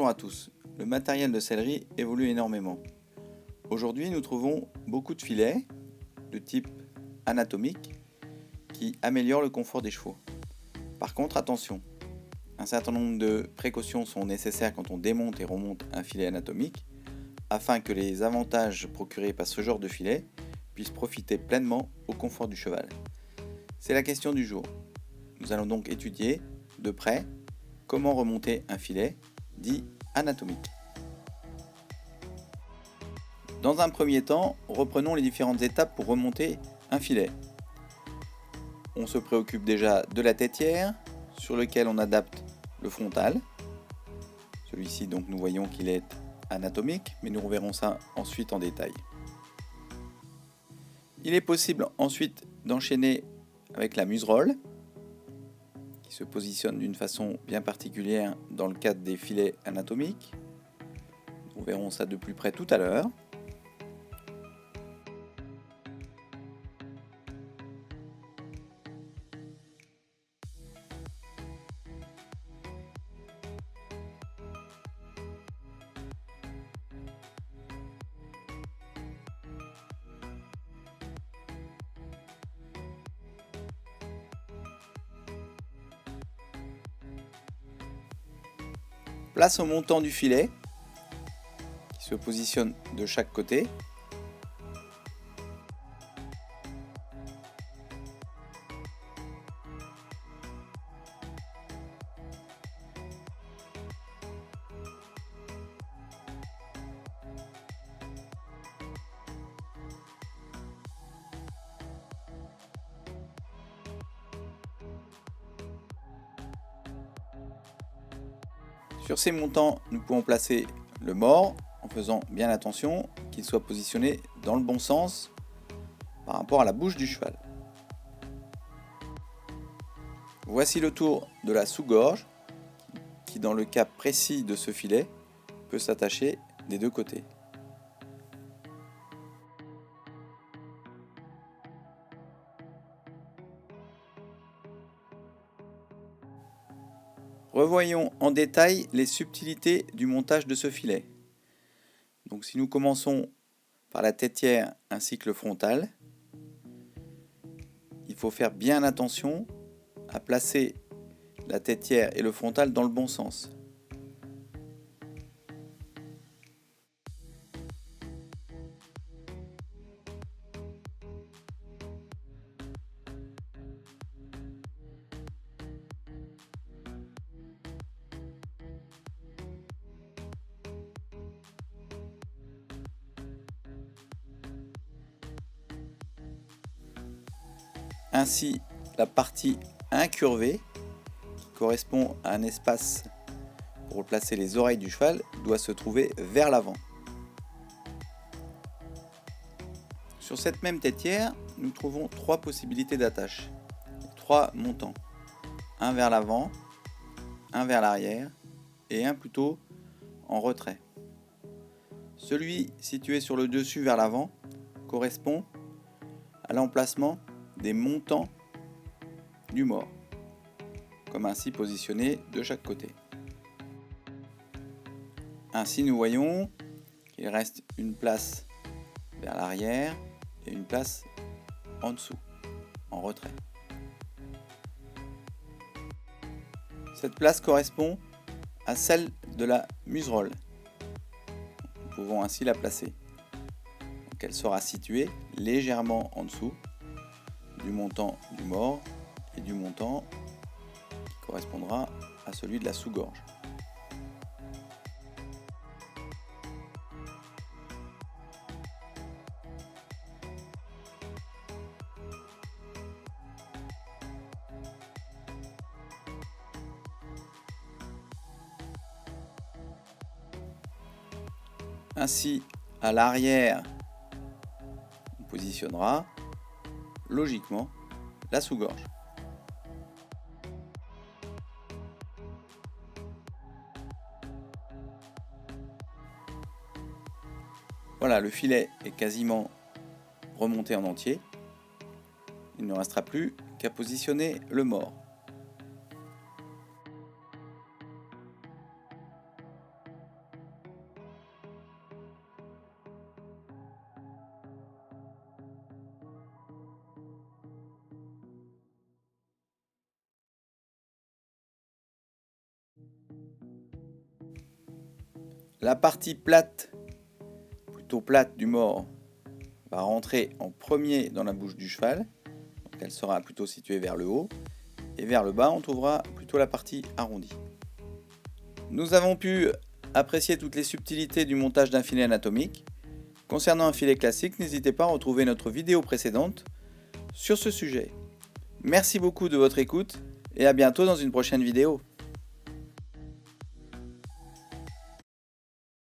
Bonjour à tous, le matériel de sellerie évolue énormément. Aujourd'hui, nous trouvons beaucoup de filets de type anatomique qui améliorent le confort des chevaux. Par contre, attention, un certain nombre de précautions sont nécessaires quand on démonte et remonte un filet anatomique afin que les avantages procurés par ce genre de filet puissent profiter pleinement au confort du cheval. C'est la question du jour. Nous allons donc étudier de près comment remonter un filet dit anatomique. Dans un premier temps, reprenons les différentes étapes pour remonter un filet. On se préoccupe déjà de la têtière, sur lequel on adapte le frontal. Celui-ci, donc, nous voyons qu'il est anatomique, mais nous reverrons ça ensuite en détail. Il est possible ensuite d'enchaîner avec la muserolle, qui se positionne d'une façon bien particulière dans le cadre des filets anatomiques. Nous verrons ça de plus près tout à l'heure. Place au montant du filet, qui se positionne de chaque côté. Sur ces montants, nous pouvons placer le mors en faisant bien attention qu'il soit positionné dans le bon sens par rapport à la bouche du cheval. Voici le tour de la sous-gorge qui, dans le cas précis de ce filet, peut s'attacher des deux côtés. Revoyons en détail les subtilités du montage de ce filet. Donc si nous commençons par la têtière ainsi que le frontal, il faut faire bien attention à placer la têtière et le frontal dans le bon sens. Ainsi, la partie incurvée, qui correspond à un espace pour placer les oreilles du cheval, doit se trouver vers l'avant. Sur cette même têtière, nous trouvons trois possibilités d'attache, trois montants. Un vers l'avant, un vers l'arrière et un plutôt en retrait. Celui situé sur le dessus vers l'avant correspond à l'emplacement des montants du mors, comme ainsi positionnés de chaque côté. Ainsi, nous voyons qu'il reste une place vers l'arrière et une place en dessous, en retrait. Cette place correspond à celle de la muserolle. Nous pouvons ainsi la placer. Donc elle sera située légèrement en dessous du montant du mors et du montant qui correspondra à celui de la sous-gorge. Ainsi, à l'arrière, on positionnera logiquement la sous-gorge. Voilà, le filet est quasiment remonté en entier. Il ne restera plus qu'à positionner le mors. La partie plate, plutôt plate du mors, va rentrer en premier dans la bouche du cheval. Donc elle sera plutôt située vers le haut. Et vers le bas, on trouvera plutôt la partie arrondie. Nous avons pu apprécier toutes les subtilités du montage d'un filet anatomique. Concernant un filet classique, n'hésitez pas à retrouver notre vidéo précédente sur ce sujet. Merci beaucoup de votre écoute et à bientôt dans une prochaine vidéo.